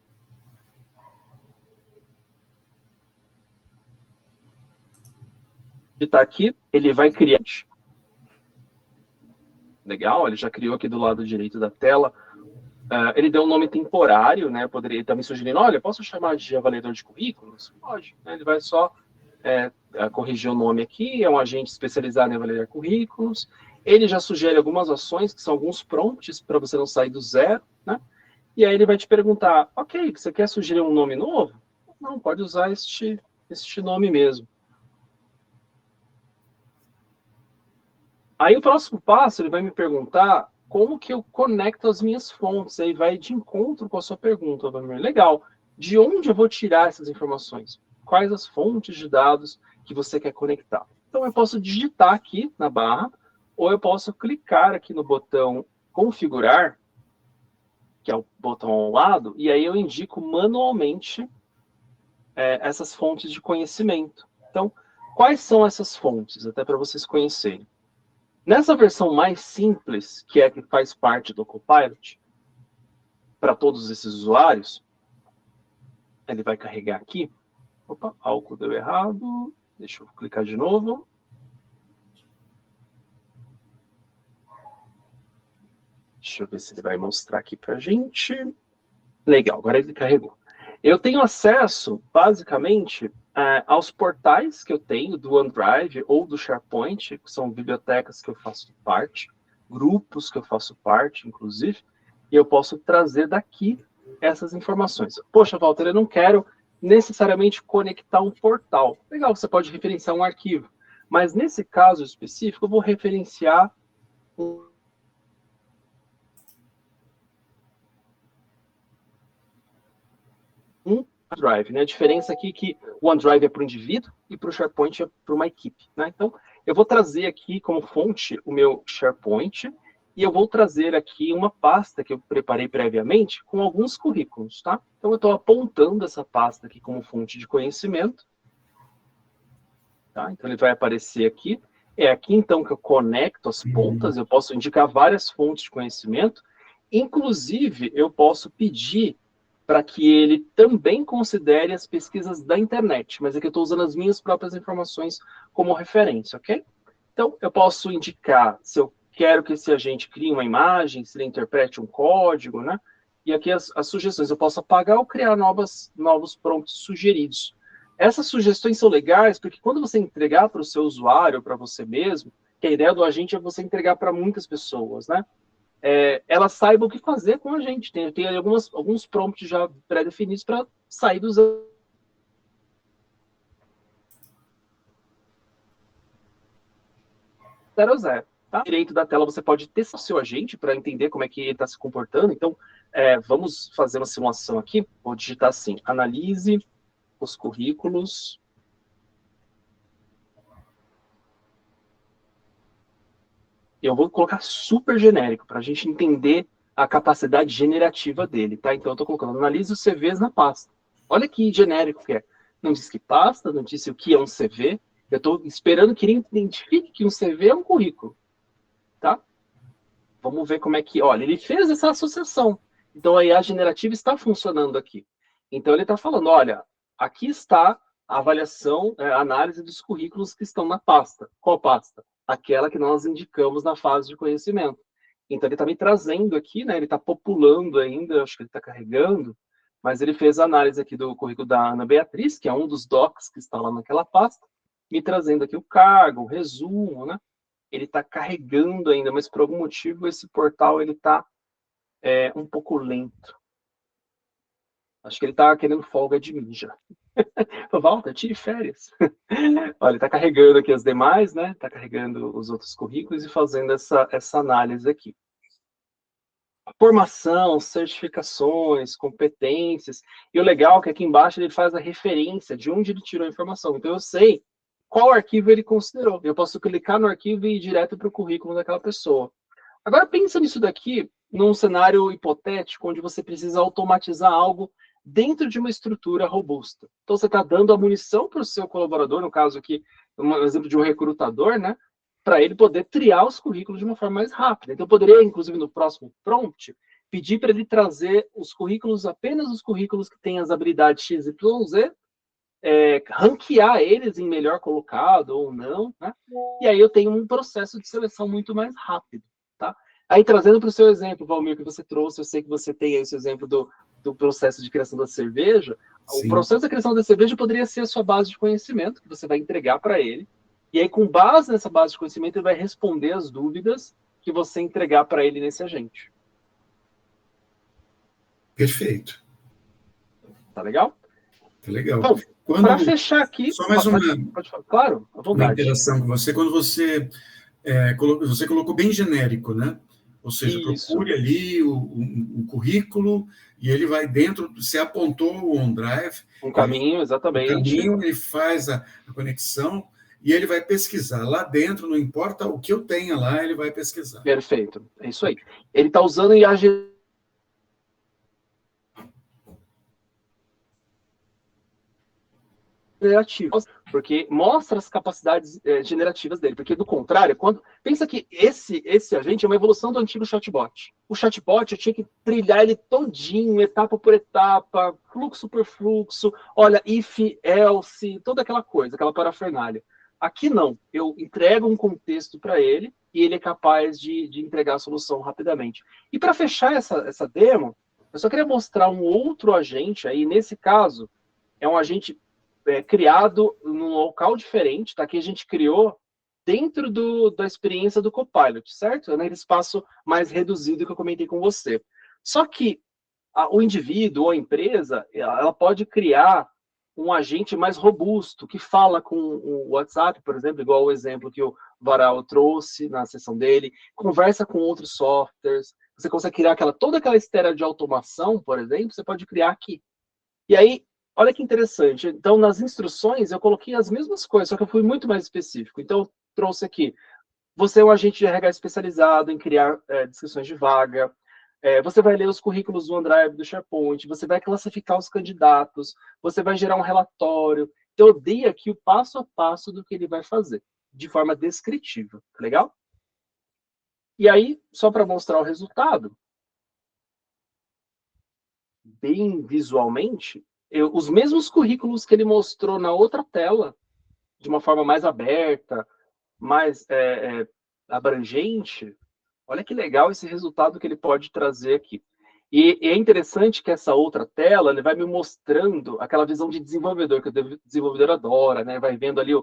aqui, ele vai criar. Legal, ele já criou aqui do lado direito da tela. Ele deu um nome temporário, né? Poderia estar me sugerindo, olha, posso chamar de avaliador de currículos? Pode, né? Ele vai só corrigir o nome aqui, é um agente especializado em avaliar currículos. Ele já sugere algumas ações, que são alguns prompts para você não sair do zero, né? E aí ele vai te perguntar, ok, você quer sugerir um nome novo? Não, pode usar este nome mesmo. Aí o próximo passo, ele vai me perguntar como que eu conecto as minhas fontes. Aí vai de encontro com a sua pergunta, Vladimir. Legal. De onde eu vou tirar essas informações? Quais as fontes de dados que você quer conectar? Então, eu posso digitar aqui na barra, ou eu posso clicar aqui no botão configurar, que é o botão ao lado, e aí eu indico manualmente essas fontes de conhecimento. Então, quais são essas fontes? Até para vocês conhecerem. Nessa versão mais simples, que é a que faz parte do Copilot, para todos esses usuários, ele vai carregar aqui. Opa, algo deu errado. Deixa eu clicar de novo. Deixa eu ver se ele vai mostrar aqui para a gente. Legal, agora ele carregou. Eu tenho acesso, basicamente, aos portais que eu tenho do OneDrive ou do SharePoint, que são bibliotecas que eu faço parte, grupos que eu faço parte, inclusive, e eu posso trazer daqui essas informações. Poxa, Walter, eu não quero necessariamente conectar um portal. Legal, você pode referenciar um arquivo, mas nesse caso específico, eu vou referenciar um OneDrive, né? A diferença aqui é que o OneDrive é para o indivíduo e para o SharePoint é para uma equipe, né? Então, eu vou trazer aqui como fonte o meu SharePoint e eu vou trazer aqui uma pasta que eu preparei previamente com alguns currículos, tá? Então, eu estou apontando essa pasta aqui como fonte de conhecimento, tá? Então, ele vai aparecer aqui. É aqui, então, que eu conecto as pontas, eu posso indicar várias fontes de conhecimento, inclusive, eu posso pedir para que ele também considere as pesquisas da internet, mas aqui eu estou usando as minhas próprias informações como referência, ok? Então, eu posso indicar se eu quero que esse agente crie uma imagem, se ele interprete um código, né? E aqui as sugestões, eu posso apagar ou criar novos prompts sugeridos. Essas sugestões são legais porque quando você entregar para o seu usuário, para você mesmo, que a ideia do agente é você entregar para muitas pessoas, né? Elas saibam o que fazer com a gente. Tem alguns prompts já pré-definidos para sair dos 0 a 0. Tá? Direito da tela você pode testar o seu agente para entender como é que ele está se comportando. Então, vamos fazer uma simulação aqui. Vou digitar assim, analise os currículos. Eu vou colocar super genérico, para a gente entender a capacidade generativa dele, tá? Então, eu estou colocando, analise os CVs na pasta. Olha que genérico que é. Não diz que pasta, não disse o que é um CV. Eu estou esperando que ele identifique que um CV é um currículo, tá? Vamos ver como é que... Olha, ele fez essa associação. Então, a IA generativa está funcionando aqui. Então, ele está falando, olha, aqui está a avaliação, a análise dos currículos que estão na pasta. Qual pasta? Aquela que nós indicamos na fase de conhecimento. Então, ele está me trazendo aqui, né? Ele está populando ainda, acho que ele está carregando, mas ele fez a análise aqui do currículo da Ana Beatriz, que é um dos docs que está lá naquela pasta, me trazendo aqui o cargo, o resumo, né? Ele está carregando ainda, mas por algum motivo esse portal ele está um pouco lento. Acho que ele está querendo folga de mim já. Walter, tire férias. Olha, ele está carregando aqui as demais, né? Está carregando os outros currículos e fazendo essa análise aqui. Formação, certificações, competências. E o legal é que aqui embaixo ele faz a referência de onde ele tirou a informação. Então eu sei qual arquivo ele considerou. Eu posso clicar no arquivo e ir direto para o currículo daquela pessoa. Agora pensa nisso daqui num cenário hipotético onde você precisa automatizar algo dentro de uma estrutura robusta. Então, você está dando a munição para o seu colaborador, no caso aqui, um exemplo de um recrutador, né? Para ele poder triar os currículos de uma forma mais rápida. Então, eu poderia, inclusive, no próximo prompt, pedir para ele trazer os currículos, apenas os currículos que têm as habilidades X, Y, Z, ranquear eles em melhor colocado ou não, né? E aí eu tenho um processo de seleção muito mais rápido, tá? Aí, trazendo para o seu exemplo, Valmir, que você trouxe, eu sei que você tem aí esse exemplo do processo de criação da cerveja. Sim. O processo da criação da cerveja poderia ser a sua base de conhecimento, que você vai entregar para ele, e aí, com base nessa base de conhecimento, ele vai responder as dúvidas que você entregar para ele nesse agente. Perfeito. Tá legal? Tá legal. Então, para fechar aqui... Só mais pode falar. Claro, à vontade. Uma interação com você. Quando você colocou bem genérico, né? Ou seja, Isso. procure ali o currículo e ele vai dentro, você apontou o OneDrive. Um caminho, exatamente. O caminho, ele faz a conexão e ele vai pesquisar. Lá dentro, não importa o que eu tenha lá, ele vai pesquisar. Perfeito, é isso aí. Ele está usando IA generativa, porque mostra as capacidades generativas dele, porque do contrário, pensa que esse agente é uma evolução do antigo chatbot. O chatbot eu tinha que trilhar ele todinho, etapa por etapa, fluxo por fluxo, olha, if, else, toda aquela coisa, aquela parafernália. Aqui não, eu entrego um contexto para ele e ele é capaz de entregar a solução rapidamente. E para fechar essa demo, eu só queria mostrar um outro agente aí, nesse caso, é um agente criado num local diferente, tá? Que a gente criou dentro da experiência do Copilot, certo? Naquele espaço mais reduzido que eu comentei com você. Só que o indivíduo ou a empresa, ela pode criar um agente mais robusto, que fala com o WhatsApp, por exemplo, igual o exemplo que o Varal trouxe na sessão dele, conversa com outros softwares, você consegue criar toda aquela esteira de automação, por exemplo, você pode criar aqui. E aí, olha que interessante. Então, nas instruções, eu coloquei as mesmas coisas, só que eu fui muito mais específico. Então, eu trouxe aqui, você é um agente de RH especializado em criar descrições de vaga, você vai ler os currículos do OneDrive, do SharePoint, você vai classificar os candidatos, você vai gerar um relatório. Então, eu dei aqui o passo a passo do que ele vai fazer, de forma descritiva. Tá legal? E aí, só para mostrar o resultado, bem visualmente, os mesmos currículos que ele mostrou na outra tela, de uma forma mais aberta, mais abrangente, olha que legal esse resultado que ele pode trazer aqui. E é interessante que essa outra tela, ele vai me mostrando aquela visão de desenvolvedor, que o desenvolvedor adora, né? Vai vendo ali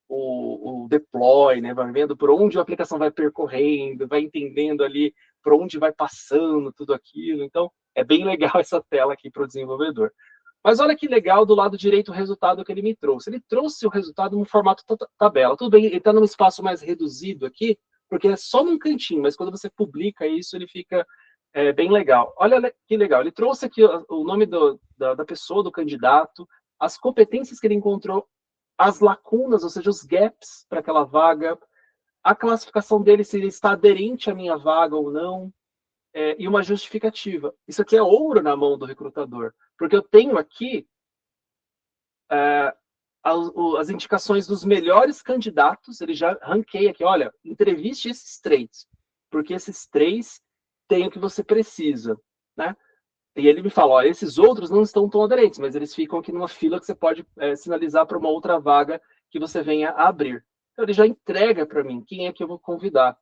o deploy, né? Vai vendo por onde a aplicação vai percorrendo, vai entendendo ali por onde vai passando tudo aquilo. Então, é bem legal essa tela aqui para o desenvolvedor. Mas olha que legal do lado direito o resultado que ele me trouxe. Ele trouxe o resultado no formato tabela. Tudo bem, ele está num espaço mais reduzido aqui, porque é só num cantinho, mas quando você publica isso, ele fica bem legal. Olha que legal, ele trouxe aqui o nome da pessoa, do candidato, as competências que ele encontrou, as lacunas, ou seja, os gaps para aquela vaga, a classificação dele, se ele está aderente à minha vaga ou não, e uma justificativa. Isso aqui é ouro na mão do recrutador, porque eu tenho aqui as indicações dos melhores candidatos, ele já ranqueia aqui, olha, entreviste esses 3, porque esses 3 têm o que você precisa, né? E ele me fala, olha, esses outros não estão tão aderentes, mas eles ficam aqui numa fila que você pode sinalizar para uma outra vaga que você venha a abrir. Então, ele já entrega para mim quem é que eu vou convidar.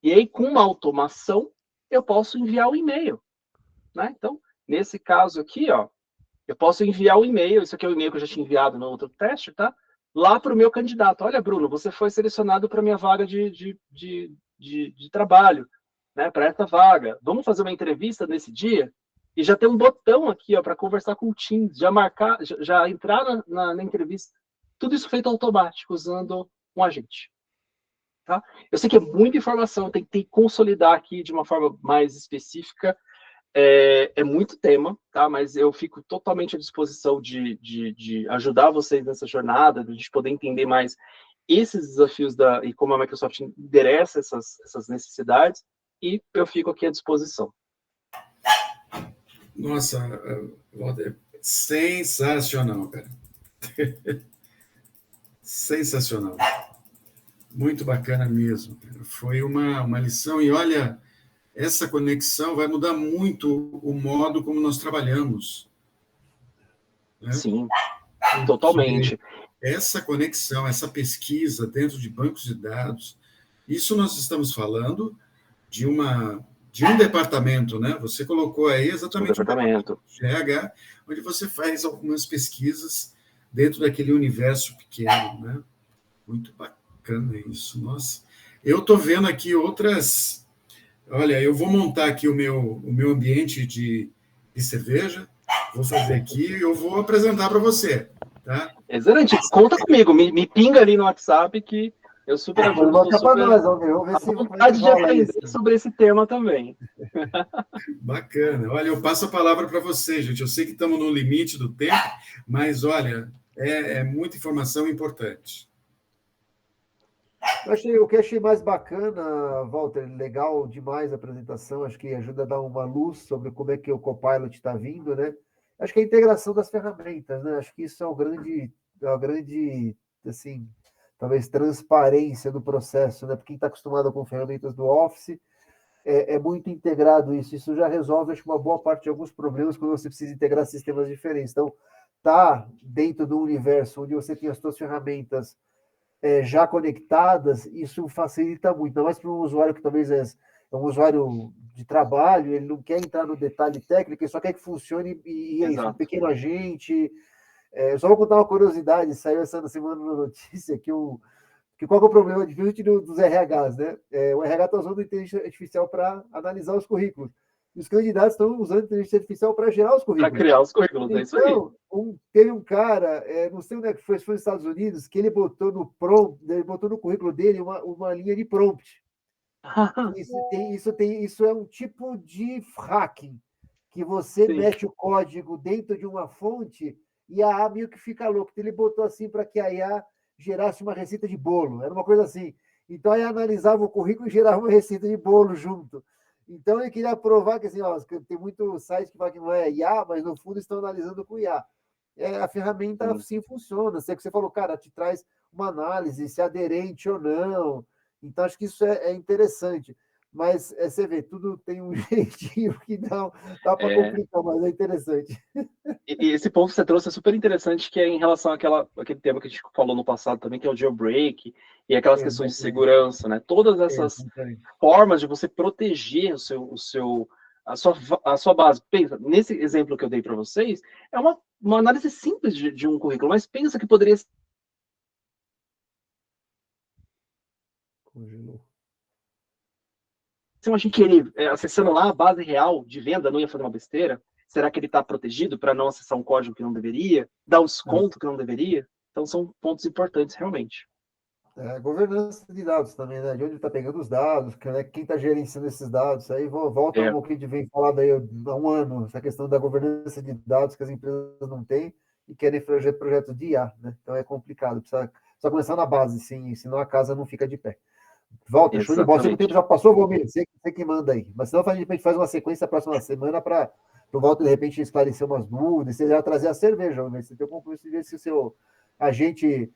E aí, com uma automação, eu posso enviar um e-mail, né? Então, nesse caso aqui, ó, eu posso enviar um e-mail, isso aqui é o e-mail que eu já tinha enviado no outro teste, tá? Lá para o meu candidato. Olha, Bruno, você foi selecionado para a minha vaga de trabalho, né? Para essa vaga. Vamos fazer uma entrevista nesse dia? E já tem um botão aqui, ó, para conversar com o Teams, já marcar, já entrar na entrevista. Tudo isso feito automático, usando um agente. Tá? Eu sei que é muita informação, tem que consolidar aqui de uma forma mais específica. É muito tema, tá? Mas eu fico totalmente à disposição de ajudar vocês nessa jornada, de a gente poder entender mais esses desafios e como a Microsoft endereça essas necessidades, e eu fico aqui à disposição. Nossa, Walter, sensacional, cara. Sensacional. Muito bacana mesmo. Foi uma lição, e olha, essa conexão vai mudar muito o modo como nós trabalhamos. Né? Sim, totalmente. Essa conexão, essa pesquisa dentro de bancos de dados, isso nós estamos falando de um departamento, né? Você colocou aí exatamente um departamento de RH, onde você faz algumas pesquisas dentro daquele universo pequeno, né? Muito bacana isso, nossa. Eu estou vendo aqui outras... Olha, eu vou montar aqui o meu ambiente de cerveja, vou fazer aqui e eu vou apresentar para você, tá? Excelente, conta comigo, me pinga ali no WhatsApp que Eu super ajudo. Vou botar para nós, vamos ver se vontade de aprender sobre esse tema também. Bacana. Olha, eu passo a palavra para você, gente. Eu sei que estamos no limite do tempo, mas, olha, é muita informação importante. O que achei mais bacana, Walter, legal demais a apresentação, acho que ajuda a dar uma luz sobre como é que o Copilot está vindo, né? Acho que a integração das ferramentas, né? Acho que isso é a grande, assim, talvez transparência do processo, né? Porque quem está acostumado com ferramentas do Office, é muito integrado isso. Isso já resolve, acho que uma boa parte de alguns problemas quando você precisa integrar sistemas diferentes. Então, tá dentro do universo onde você tem as suas ferramentas já conectadas, isso facilita muito, ainda mais para um usuário que talvez é um usuário de trabalho, ele não quer entrar no detalhe técnico, ele só quer que funcione e é isso, um pequeno agente. Eu só vou contar uma curiosidade, saiu essa semana na notícia, que qual é o problema dos RHs, né? O RH está usando inteligência artificial para analisar os currículos. E os candidatos estão usando inteligência artificial para gerar os currículos. Para criar os currículos, é isso aí. Então, teve um cara, não sei onde é que foi, se foi nos Estados Unidos, que ele botou no currículo dele uma linha de prompt. Isso é um tipo de hacking, que você mete o código dentro de uma fonte e a IA meio que fica louca. Então, ele botou assim para que a IA gerasse uma receita de bolo, era uma coisa assim. Então, aí analisava o currículo e gerava uma receita de bolo junto. Então, ele queria provar que, assim, tem muito site que fala que não é IA, mas no fundo estão analisando com IA. A ferramenta sim funciona. Sei que você falou, cara, te traz uma análise, se é aderente ou não. Então, acho que isso é interessante. Mas você vê, tudo tem um jeitinho que dá para complicar, mas é interessante. E esse ponto que você trouxe é super interessante, que é em relação àquele tema que a gente falou no passado também, que é o jailbreak, e aquelas questões de segurança, né? Todas essas formas de você proteger a sua base. Pensa, nesse exemplo que eu dei para vocês, é uma análise simples de um currículo, mas pensa que poderia ser. Congelou. Se a gente querer acessando lá a base real de venda, não ia fazer uma besteira? Será que ele está protegido para não acessar um código que não deveria? Dar um desconto que não deveria? Então, são pontos importantes, realmente. Governança de dados também, né? De onde está pegando os dados, quem está gerenciando esses dados. Aí volta um pouquinho de vem falado aí há um ano, essa questão da governança de dados que as empresas não têm e querem fazer projeto de IA, né? Então é complicado, precisa começar na base, sim, senão a casa não fica de pé. Volta, show de bola. O tempo já passou, Valmir, você que manda aí. Mas senão a gente faz uma sequência na próxima semana para o Walter, de repente, esclarecer umas dúvidas, você já trazer a cerveja, você tem o compromisso de ver se o seu agente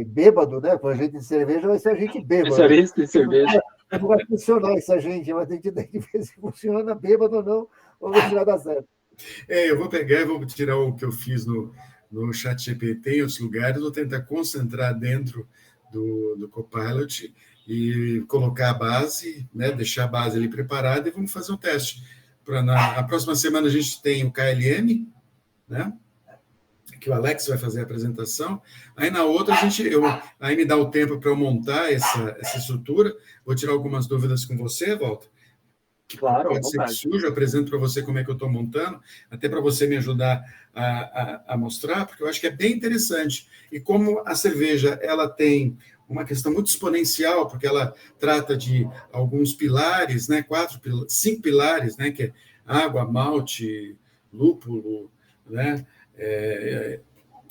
bêbado, né? Com agente de cerveja vai ser agente bêbado. Especialista em cerveja. Não vai funcionar esse agente, mas tem que ver se funciona bêbado ou não, ou vai tirar dar certo. Eu vou pegar e vou tirar o que eu fiz no ChatGPT em outros lugares, vou tentar concentrar dentro do Copilot e colocar a base, né, deixar a base ali preparada e vamos fazer um teste. Na próxima semana a gente tem o KLM, né, que o Alex vai fazer a apresentação. Aí na outra aí me dá o tempo para eu montar essa estrutura. Vou tirar algumas dúvidas com você, Walter. Claro, pode ser que surja, eu apresento para você como é que eu estou montando, até para você me ajudar a mostrar, porque eu acho que é bem interessante. E como a cerveja ela tem uma questão muito exponencial, porque ela trata de alguns pilares, né, 5 pilares, né, que é água, malte, lúpulo, né,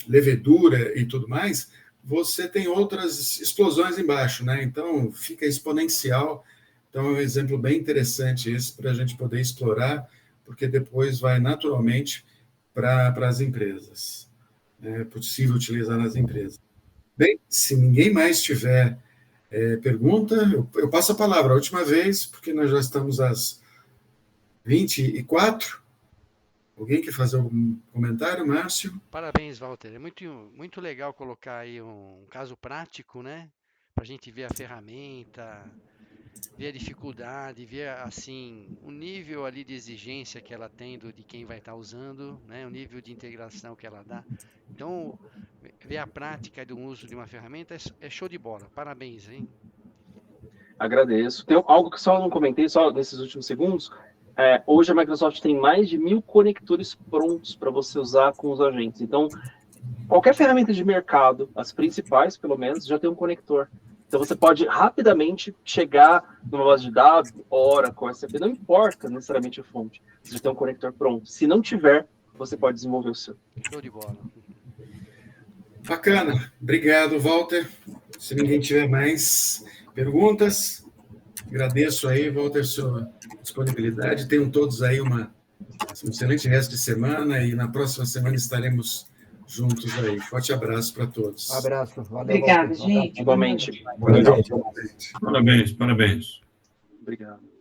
levedura e tudo mais, você tem outras explosões embaixo, né? Então fica exponencial. Então, é um exemplo bem interessante esse para a gente poder explorar, porque depois vai naturalmente para as empresas. É possível utilizar nas empresas. Bem, se ninguém mais tiver pergunta, eu passo a palavra a última vez, porque nós já estamos às 24. Alguém quer fazer algum comentário, Márcio? Parabéns, Walter. É muito legal colocar aí um caso prático, né? Para a gente ver a ferramenta, ver a dificuldade, ver assim o nível ali de exigência que ela tem de quem vai estar usando, né? O nível de integração que ela dá. Então, ver a prática do uso de uma ferramenta é show de bola. Parabéns, hein? Agradeço. Tem algo que só não comentei, só nesses últimos segundos. Hoje a Microsoft tem mais de 1.000 conectores prontos para você usar com os agentes. Então, qualquer ferramenta de mercado, as principais, pelo menos, já tem um conector. Então, você pode rapidamente chegar numa base de dados, Oracle, SAP, não importa necessariamente a fonte. Você já tem um conector pronto. Se não tiver, você pode desenvolver o seu. Show de bola. Bacana. Obrigado, Walter. Se ninguém tiver mais perguntas, agradeço aí, Walter, sua disponibilidade. Tenham todos aí um excelente resto de semana e na próxima semana estaremos juntos aí. Forte abraço para todos. Abraço. Valeu, Obrigada, Walter. gente. Igualmente. Parabéns. Obrigado.